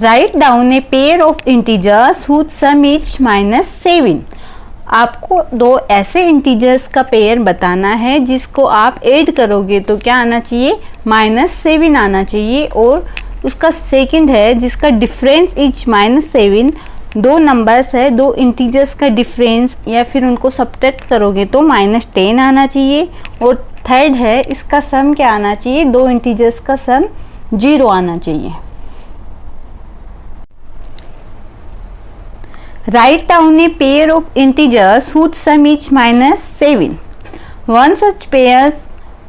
Right down a pair of integers whose sum is -7। आपको दो ऐसे इंटीजर्स का पेयर बताना है जिसको आप ऐड करोगे तो क्या आना चाहिए, -7 आना चाहिए। और उसका सेकंड है जिसका डिफरेंस इज -7। दो नंबर्स है, दो इंटीजर्स का डिफरेंस या फिर उनको सब्ट्रैक्ट करोगे तो -10 आना चाहिए। और थर्ड है इसका सम क्या आना चाहिए, दो इंटीजर्स का सम 0 आना चाहिए। Write down a pair of integers whose sum is -7. One such pair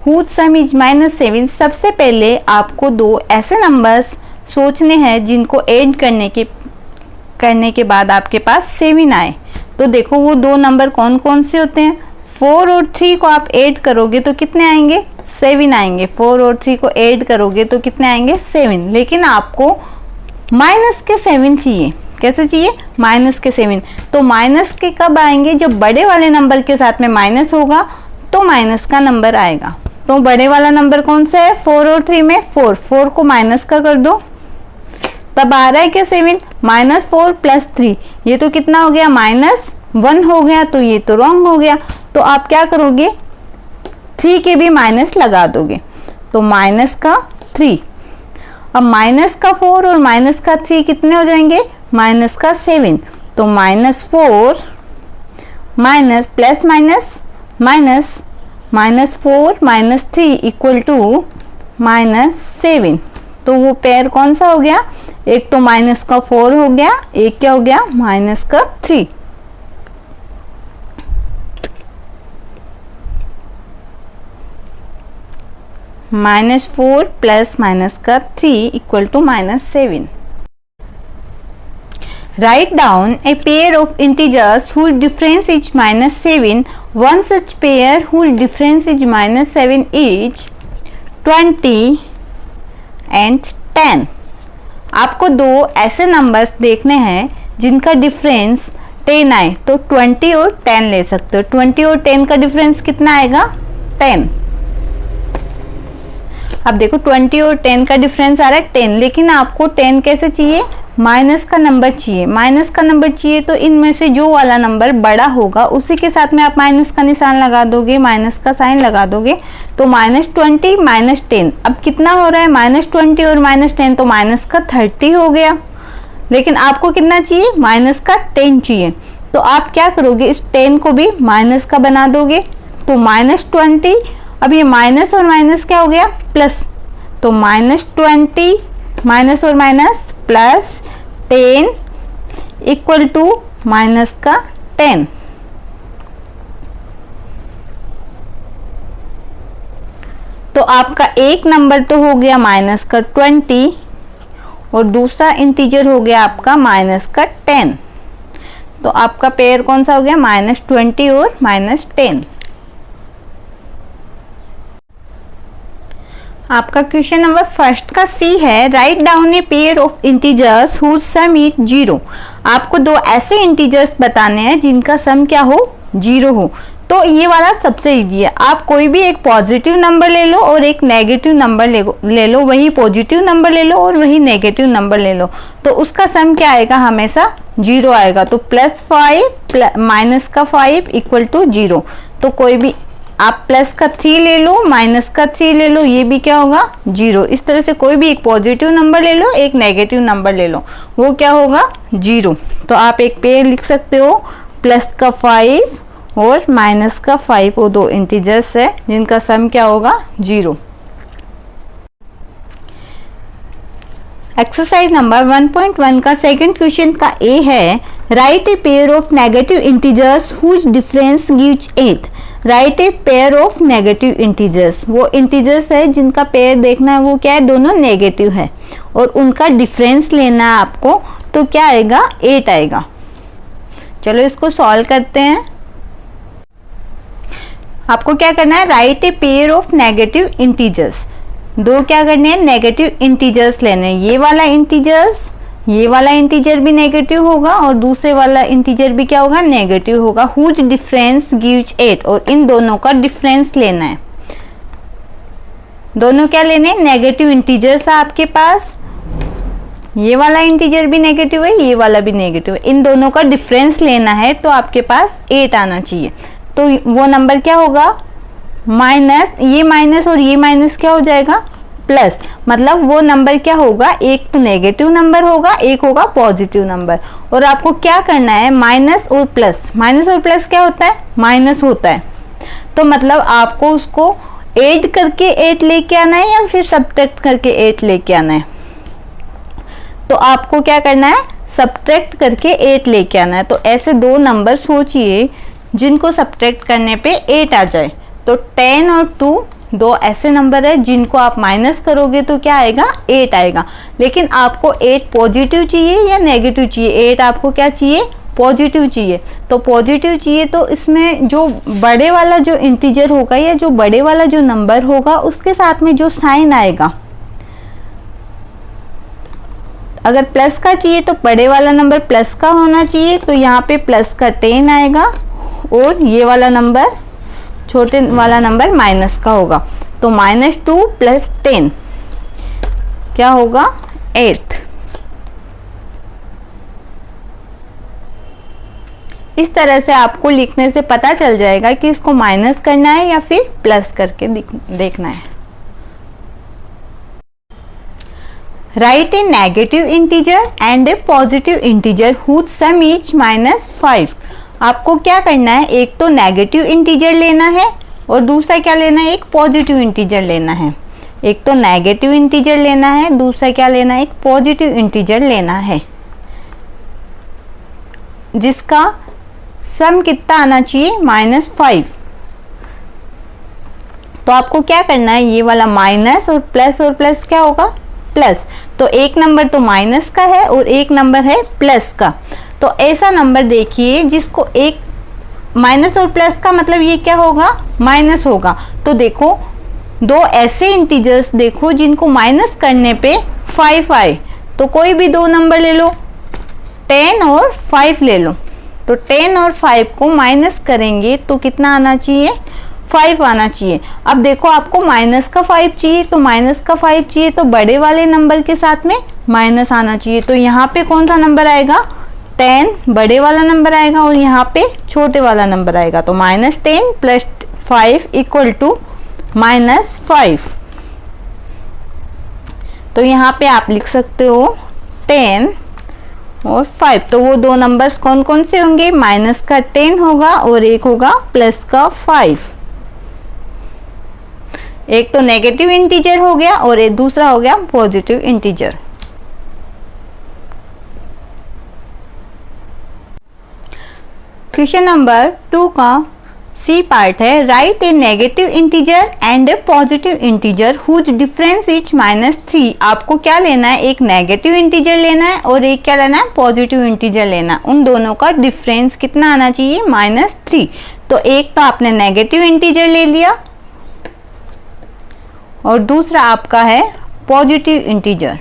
whose sum is -7। सबसे पहले आपको दो ऐसे नंबर्स सोचने हैं जिनको ऐड करने के बाद आपके पास 7 आए। तो देखो वो दो नंबर कौन कौन से होते हैं। 4 और 3 को आप ऐड करोगे तो कितने आएंगे, 7 आएंगे। 4 और 3 को ऐड करोगे तो कितने आएंगे, 7। लेकिन आपको माइनस के 7 चाहिए। कैसे चाहिए, माइनस के 7। तो माइनस के कब आएंगे, जब बड़े वाले नंबर के साथ में माइनस होगा तो माइनस का नंबर आएगा। तो बड़े वाला नंबर कौन सा है, 4 और 3 में 4 को माइनस का कर दो, तब आ रहा है क्या 7। -4 + 3 ये तो कितना हो गया, -1 हो गया। तो ये तो रॉन्ग हो गया। तो आप क्या करोगे, 3 के भी माइनस लगा दोगे तो माइनस का 3। अब माइनस का 4 और माइनस का 3 कितने हो जाएंगे, माइनस का 7। तो -4 माइनस प्लस माइनस माइनस -4 - 3 = -7। तो वो पेयर कौन सा हो गया, एक तो माइनस का 4 हो गया, एक क्या हो गया, माइनस का 3। -4 प्लस माइनस का 3 = -7। Write down a pair of integers whose difference is -7. One such pair whose difference is -7 is 20 and 10. आपको दो ऐसे नंबर्स देखने हैं जिनका डिफरेंस 10 आए तो 20 और 10 ले सकते हो। 20 और 10 का डिफरेंस कितना आएगा, 10। अब देखो 20 और 10 का डिफरेंस आ रहा है 10, लेकिन आपको 10 कैसे चाहिए, माइनस का नंबर चाहिए। माइनस का नंबर चाहिए तो इनमें से जो वाला नंबर बड़ा होगा उसी के साथ में आप माइनस का निशान लगा दोगे, माइनस का साइन लगा दोगे। तो -20 - 10 अब कितना हो रहा है, -20 और -10 तो माइनस का 30 हो गया। लेकिन आपको कितना चाहिए, माइनस का 10 चाहिए। तो आप क्या करोगे, इस 10 को भी माइनस का बना दोगे। तो -20, अब ये माइनस और माइनस क्या हो गया, प्लस। तो -20 माइनस और माइनस प्लस 10 = माइनस का 10। तो आपका एक नंबर तो हो गया माइनस का 20 और दूसरा इंटीजर हो गया आपका माइनस का 10। तो आपका पेयर कौन सा हो गया, -20 और -10। आपका क्वेश्चन नंबर फर्स्ट का सी है, write down a pair of integers whose sum is 0। आपको दो ऐसे इंटीजर्स बताने हैं जिनका सम क्या हो, 0 हो। तो ये वाला सबसे इजी है। आप कोई भी एक पॉजिटिव नंबर ले लो और एक नेगेटिव नंबर ले लो, वही पॉजिटिव नंबर ले लो और वही नेगेटिव नंबर ले लो, तो उसका सम क्या आएगा, हमेशा 0 आएगा। तो +5 माइनस का 5 = 0। तो कोई भी आप प्लस का 3 ले लो, माइनस का 3 ले लो, ये भी क्या होगा, 0। इस तरह से कोई भी एक पॉजिटिव नंबर ले लो, एक नेगेटिव नंबर ले लो, वो क्या होगा, 0। तो आप एक पेयर लिख सकते हो, प्लस का 5 और माइनस का 5, वो दो इंटीजर्स है जिनका सम क्या होगा, 0। एक्सरसाइज नंबर 1.1 का सेकंड क्वेश्चन का ए है, write a pair of negative integers whose difference gives 8। Write a pair of negative integers, वो इंटीजर्स है जिनका पेयर देखना है वो क्या है, दोनों नेगेटिव है और उनका डिफरेंस लेना है आपको। तो क्या आएगा, 8 आएगा। चलो इसको सॉल्व करते हैं। आपको क्या करना है, write a pair of negative integers. दो क्या करने हैं, नेगेटिव इंटीजर्स लेने हैं। ये वाला इंटीजर भी नेगेटिव होगा और दूसरे वाला इंटीजर भी क्या होगा, नेगेटिव होगा। हुज डिफरेंस गिव्स 8, और इन दोनों का डिफरेंस लेना है। दोनों क्या लेने, नेगेटिव इंटीजर्स है आपके पास ये वाला इंटीजर भी नेगेटिव है, ये वाला भी नेगेटिव है, इन दोनों का डिफरेंस लेना है तो आपके पास 8 आना चाहिए। तो वो नंबर क्या होगा, माइनस, ये माइनस और ये माइनस क्या हो जाएगा, प्लस। मतलब वो नंबर क्या होगा, एक तो नेगेटिव नंबर होगा, एक होगा पॉजिटिव नंबर। और आपको क्या करना है, माइनस और प्लस, माइनस और प्लस क्या होता है, माइनस होता है। तो मतलब आपको उसको ऐड करके 8 लेके आना है या फिर सब्ट्रैक्ट करके 8 लेके आना है। तो आपको क्या करना है, सब्ट्रैक्ट करके 8 लेके आना है। तो ऐसे दो नंबर सोचिए जिनको सब्ट्रैक्ट करने पे 8 आ जाए। तो 10 और 2 दो ऐसे नंबर है जिनको आप माइनस करोगे तो क्या आएगा, 8 आएगा। लेकिन आपको 8 पॉजिटिव चाहिए या नेगेटिव चाहिए, 8 आपको क्या चाहिए, पॉजिटिव चाहिए। तो पॉजिटिव चाहिए तो इसमें जो बड़े वाला जो इंटीजर होगा या जो बड़े वाला जो नंबर होगा उसके साथ में जो साइन आएगा, अगर प्लस का चाहिए तो बड़े वाला नंबर प्लस का होना चाहिए। तो यहाँ पे प्लस का 10 आएगा और ये वाला नंबर, छोटे वाला नंबर माइनस का होगा। तो -2 + 10 क्या होगा, 8। इस तरह से आपको लिखने से पता चल जाएगा कि इसको माइनस करना है या फिर प्लस करके देखना है। Write a negative integer and a positive integer whose sum is -5। आपको क्या करना है, एक तो नेगेटिव इंटीजर लेना है और दूसरा क्या लेना है, एक पॉजिटिव इंटीजर लेना है। एक तो नेगेटिव इंटीजर लेना है, दूसरा क्या लेना है, एक पॉजिटिव इंटीजर लेना है जिसका सम कितना आना चाहिए, -5। तो आपको क्या करना है, ये वाला माइनस और प्लस क्या होगा, प्लस। तो एक नंबर तो माइनस का है और एक नंबर है प्लस का। तो ऐसा नंबर देखिए जिसको एक माइनस और प्लस का मतलब ये क्या होगा, माइनस होगा। तो देखो दो ऐसे इंटीजर्स देखो जिनको माइनस करने पे 5 आए। तो कोई भी दो नंबर ले लो, 10 और 5 ले लो। तो 10 और 5 को माइनस करेंगे तो कितना आना चाहिए, 5 आना चाहिए। अब देखो आपको माइनस का 5 चाहिए, तो माइनस का 5 चाहिए तो बड़े वाले नंबर के साथ में माइनस आना चाहिए। तो यहाँ पे कौन सा नंबर आएगा, 10 बड़े वाला नंबर आएगा और यहाँ पे छोटे वाला नंबर आएगा। तो -10 + 5 = -5। तो यहाँ पे आप लिख सकते हो 10 और 5। तो वो दो नंबर्स कौन कौन से होंगे, माइनस का 10 होगा और एक होगा प्लस का 5। एक तो नेगेटिव इंटीजर हो गया और एक दूसरा हो गया पॉजिटिव इंटीजर। क्वेश्चन नंबर 2 का सी पार्ट है, write a negative integer and a positive integer whose difference is -3। आपको क्या लेना है, एक नेगेटिव इंटीजर लेना है और एक क्या लेना है, पॉजिटिव इंटीजर लेना है। उन दोनों का डिफरेंस कितना आना चाहिए, -3। तो एक तो आपने नेगेटिव इंटीजर ले लिया और दूसरा आपका है पॉजिटिव इंटीजर।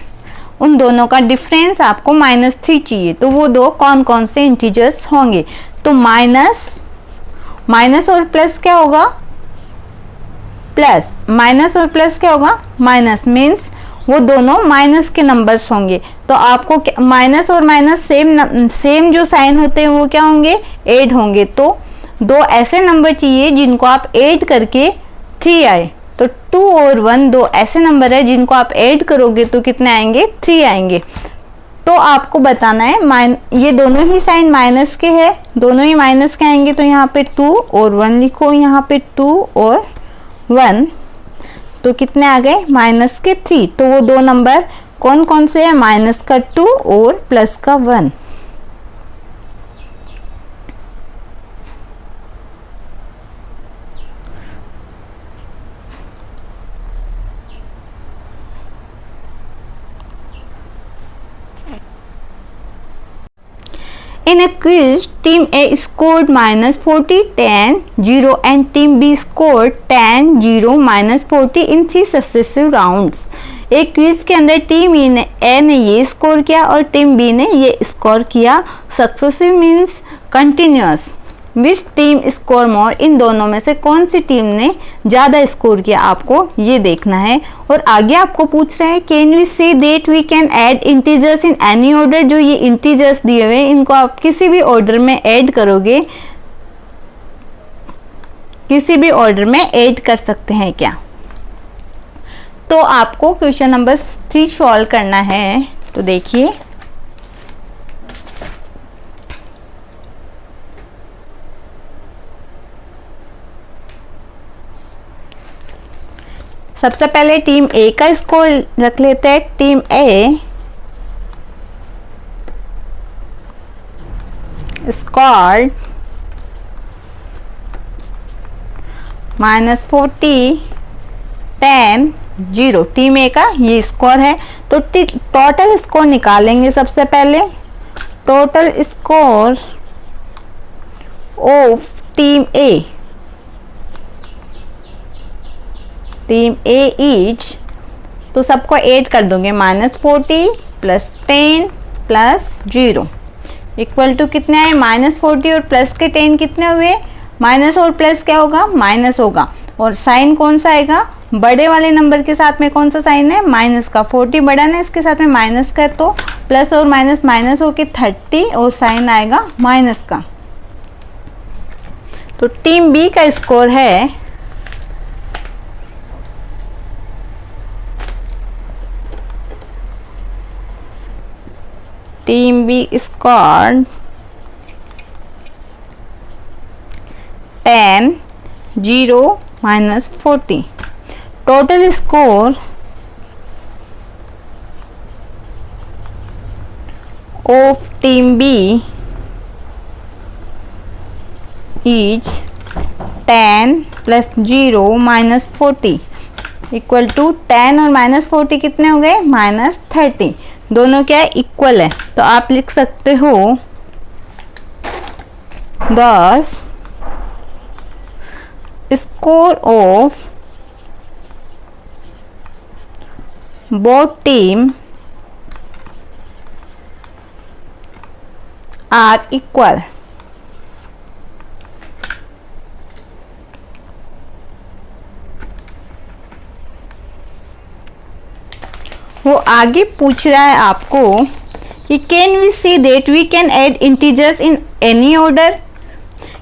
उन दोनों का डिफरेंस आपको -3 चाहिए। तो वो दो कौन कौन से इंटीजर्स होंगे, तो माइनस और प्लस क्या होगा, प्लस, माइनस और प्लस क्या होगा, माइनस, मीन्स वो दोनों माइनस के नंबर्स होंगे। तो आपको माइनस और माइनस सेम जो साइन होते हैं वो क्या होंगे, ऐड होंगे। तो दो ऐसे नंबर चाहिए जिनको आप ऐड करके 3 आए। तो 2 और 1 दो ऐसे नंबर है जिनको आप ऐड करोगे तो कितने आएंगे, 3 आएंगे। तो आपको बताना है, ये दोनों ही साइन माइनस के हैं, दोनों ही माइनस के आएंगे। तो यहाँ पे 2 और 1 लिखो, यहाँ पे 2 और 1 तो कितने आ गए, माइनस के 3। तो वो दो नंबर कौन कौन से हैं, माइनस का 2 और प्लस का 1। In a quiz, Team A scored -40, 10, 0 and Team B scored 10, 0, -40 in 3 successive rounds. एक क्विज के अंदर टीम ए ने ये स्कोर किया और टीम बी ने ये स्कोर किया। Successive means continuous, which team score more, इन दोनों में से कौन सी टीम ने ज़्यादा स्कोर किया, आपको ये देखना है। और आगे आपको पूछ रहे हैं can we say that we can add integers in any order. जो ये इंटीजर्स दिए हुए इनको आप किसी भी ऑर्डर में ऐड करोगे, किसी भी ऑर्डर में ऐड कर सकते हैं क्या। तो आपको क्वेश्चन नंबर 3 सॉल्व करना है। तो देखिए सबसे पहले टीम ए का स्कोर रख लेते हैं। टीम ए स्कोर -40, 10, 0। टीम ए का ये स्कोर है। तो टोटल स्कोर निकालेंगे सबसे पहले। Total score of team A, team A is, तो सबको ऐड कर दोगे, -40 + 10 + 0 इक्वल टू कितने आए, -40 और प्लस के 10 कितने हुए, माइनस और प्लस क्या होगा, माइनस होगा। और साइन कौन सा आएगा, बड़े वाले नंबर के साथ में कौन सा साइन है, माइनस का। 40 बड़ा ना, इसके साथ में माइनस कर, तो प्लस और माइनस माइनस होके 30 और साइन आएगा माइनस का। तो टीम बी का स्कोर है team B score 10, 0, -40। Total score of team B is 10 + 0 -40 equal to 10 और -40 कितने हो गए, -30। दोनों क्या है, इक्वल है। तो आप लिख सकते हो 10 score of both team are equal। वो आगे पूछ रहा है आपको कि can we see that we can add integers in any order.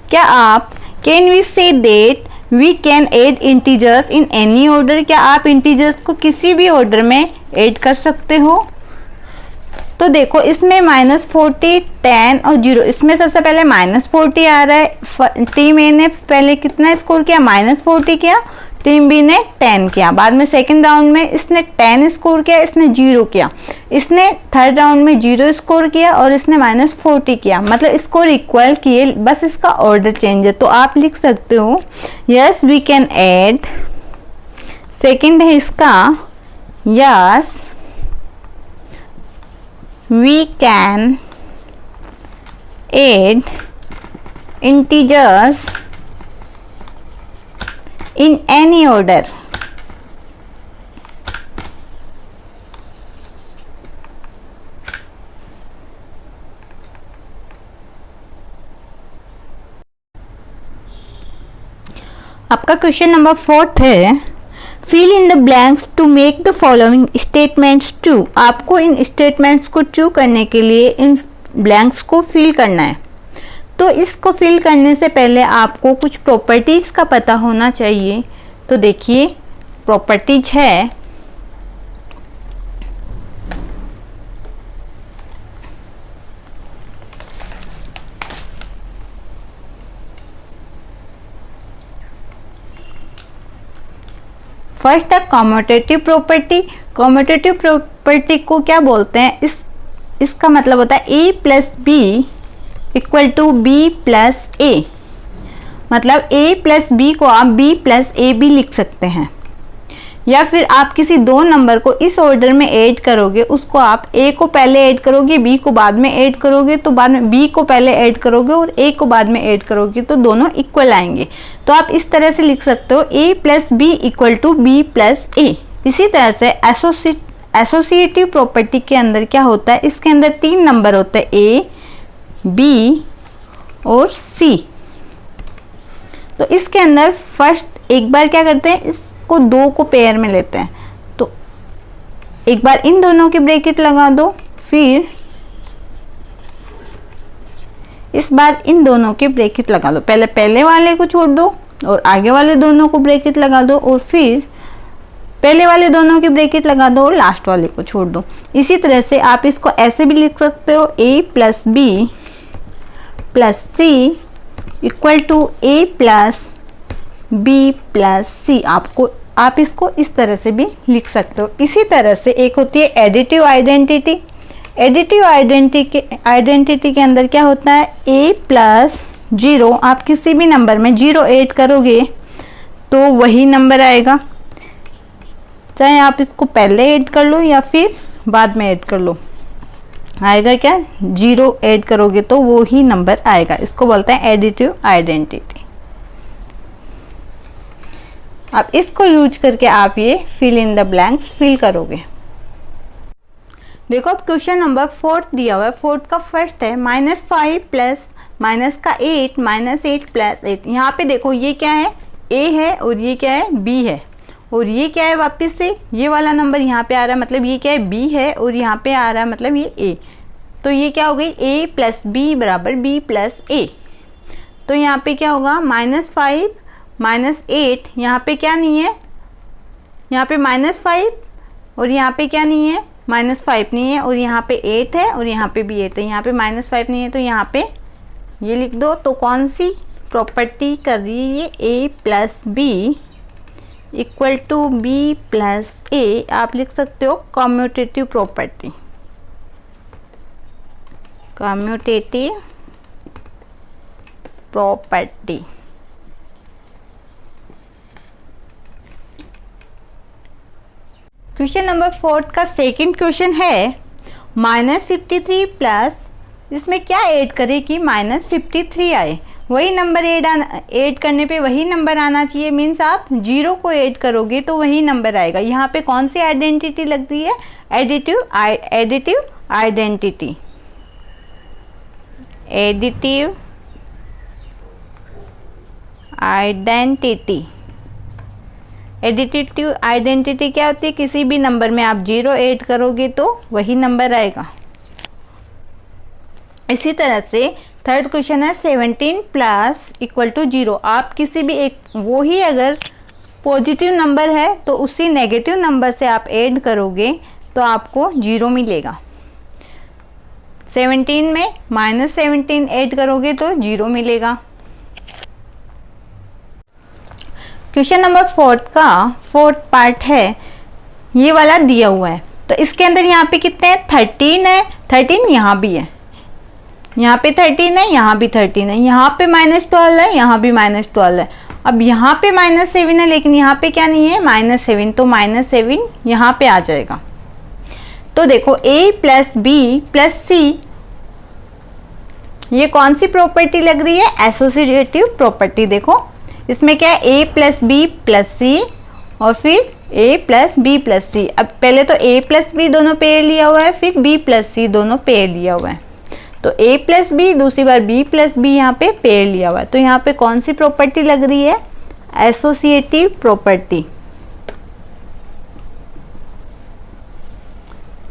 क्या आप can we say that we can add integers in any order, क्या आप इंटीजर्स को किसी भी ऑर्डर में ऐड कर सकते हो। तो देखो इसमें -40, 10 और 0, इसमें सबसे पहले -40 आ रहा है। टीम ए ने पहले कितना स्कोर किया, -40 किया, टीम बी ने 10 किया। बाद में सेकंड राउंड में इसने 10 स्कोर किया, इसने 0 किया। इसने थर्ड राउंड में 0 स्कोर किया और इसने -40 किया, मतलब स्कोर इक्वल किए, बस इसका ऑर्डर चेंज है। तो आप लिख सकते हो yes we can add, second है इसका yes we can add integers in any order। आपका क्वेश्चन नंबर 4 है fill in the blanks to make the following statements true. आपको इन स्टेटमेंट्स को ट्रू करने के लिए इन ब्लैंक्स को फिल करना है। तो इसको फिल करने से पहले आपको कुछ प्रॉपर्टीज़ का पता होना चाहिए। तो देखिए प्रॉपर्टीज है फर्स्ट है कम्यूटेटिव प्रॉपर्टी। कम्यूटेटिव प्रॉपर्टी को क्या बोलते हैं, इसका मतलब होता है A plus B equal to B plus A. मतलब a प्लस बी को आप b प्लस ए भी लिख सकते हैं, या फिर आप किसी दो नंबर को इस ऑर्डर में ऐड करोगे, उसको आप a को पहले ऐड करोगे, b को बाद में ऐड करोगे, तो बाद में b को पहले ऐड करोगे और a को बाद में ऐड करोगे, तो दोनों इक्वल आएंगे। तो आप इस तरह से लिख सकते हो a plus B equal to B plus A. इसी तरह से एसोसिएटिव प्रॉपर्टी के अंदर क्या होता है, इसके अंदर तीन नंबर होते हैं a, b और c। तो इसके अंदर फर्स्ट एक बार क्या करते हैं, इसको 2 को पेयर में लेते हैं। तो एक बार इन दोनों की ब्रैकेट लगा दो, फिर इस बार इन दोनों की ब्रैकेट लगा दो। पहले वाले को छोड़ दो और आगे वाले दोनों को ब्रैकेट लगा दो, और फिर पहले वाले दोनों की ब्रैकेट लगा दो और लास्ट वाले को छोड़ दो। इसी तरह से आप इसको ऐसे भी लिख सकते हो, a plus B plus C equal to a plus B plus C. आप इसको इस तरह से भी लिख सकते हो। इसी तरह से एक होती है एडिटिव आइडेंटिटी। एडिटिव आइडेंटिटी के अंदर क्या होता है, a प्लस 0, आप किसी भी नंबर में 0 ऐड करोगे तो वही नंबर आएगा, चाहे आप इसको पहले ऐड कर लो या फिर बाद में ऐड कर लो, आएगा क्या, 0 ऐड करोगे तो वो ही नंबर आएगा। इसको बोलते हैं एडिटिव आइडेंटिटी। अब इसको यूज करके आप ये fill in the blanks fill करोगे। देखो अब क्वेश्चन नंबर 4 दिया हुआ है। 4 का फर्स्ट है -5 प्लस माइनस का 8 -8 प्लस 8। यहाँ पे देखो ये क्या है, a है और ये क्या है, b है, और ये क्या है, वापस से ये वाला नंबर यहाँ पे आ रहा है, मतलब ये क्या है, b है, और यहाँ पे आ रहा है मतलब ये a। तो ये क्या हो गई, a प्लस बी बराबर b प्लस a। तो यहाँ पे क्या होगा, -5 -8, यहाँ पे क्या नहीं है, यहाँ पे -5 और यहाँ पे क्या नहीं है, -5 नहीं है, और यहाँ पे 8 है और यहाँ पे भी 8 है। यहाँ पे -5 नहीं है तो यहाँ पे ये लिख दो। तो कौन सी प्रॉपर्टी कर रही है ये, a plus B equal to B plus A. आप लिख सकते हो commutative property, commutative property. Question number 4 का सेकंड क्वेश्चन है -53 प्लस, इसमें क्या ऐड करें कि -53 आए, वही नंबर ऐड करने पे वही नंबर आना चाहिए। मीन्स आप 0 को ऐड करोगे तो वही नंबर आएगा। यहाँ पे कौन सी आइडेंटिटी लग रही है, additive identity. Additive identity. Additive identity क्या होती है, किसी भी नंबर में आप 0 ऐड करोगे तो वही नंबर आएगा। इसी तरह से थर्ड क्वेश्चन है 17 प्लस इक्वल टू 0। आप किसी भी एक, वो ही अगर पॉजिटिव नंबर है तो उसी नेगेटिव नंबर से आप ऐड करोगे तो आपको 0 मिलेगा। 17 में -17 ऐड करोगे तो 0 मिलेगा। क्वेश्चन नंबर 4 का 4th पार्ट है, ये वाला दिया हुआ है। तो इसके अंदर यहाँ पे कितने हैं, 13 है, 13 यहाँ भी है, यहाँ पे 13 है, यहाँ भी 13 है, यहाँ पे -12 है, यहाँ भी -12 है। अब यहाँ पे -7 है लेकिन यहाँ पे क्या नहीं है, -7, तो -7 यहाँ पे आ जाएगा। तो देखो a प्लस बी प्लस सी, ये कौन सी प्रॉपर्टी लग रही है, एसोसिएटिव प्रॉपर्टी। देखो इसमें क्या है, a प्लस बी प्लस सी और फिर a प्लस बी प्लस सी। अब पहले तो a प्लस बी दोनों पेयर लिया हुआ है, फिर b प्लस सी दोनों पेयर लिया हुआ है। तो a प्लस बी, दूसरी बार b प्लस बी यहाँ पे पेयर लिया हुआ है। तो यहाँ पे कौन सी प्रॉपर्टी लग रही है, एसोसिएटिव प्रॉपर्टी।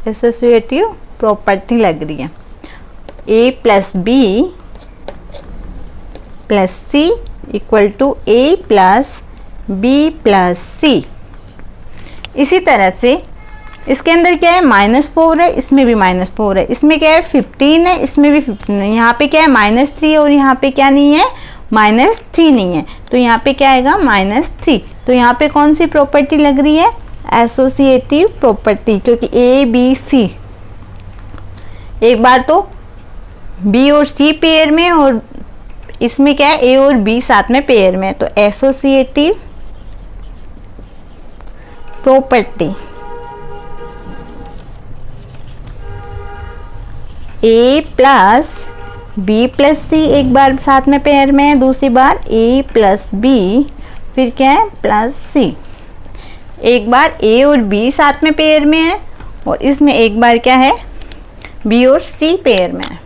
एसोसिएटिव प्रॉपर्टी लग रही है। a plus B plus C equal to a plus B plus C. इसी तरह से इसके अंदर क्या है, -4 है, इसमें भी -4 है, इसमें क्या है 15 है, इसमें भी 15 है, यहाँ पे क्या है -3 और यहाँ पे क्या नहीं है, -3 नहीं है, तो यहाँ पे क्या आएगा, -3। तो यहाँ पे कौन सी प्रॉपर्टी लग रही है, एसोसिएटिव प्रॉपर्टी, क्योंकि ए बी सी, एक बार तो बी और सी पेयर में और इसमें क्या है, ए और बी साथ में पेयर में, तो एसोसिएटिव प्रॉपर्टी। ए प्लस बी प्लस सी एक बार साथ में पेयर में है, दूसरी बार ए प्लस बी, फिर क्या है प्लस सी। एक बार ए और बी साथ में पेयर में है और इसमें एक बार क्या है, बी और सी पेयर में है।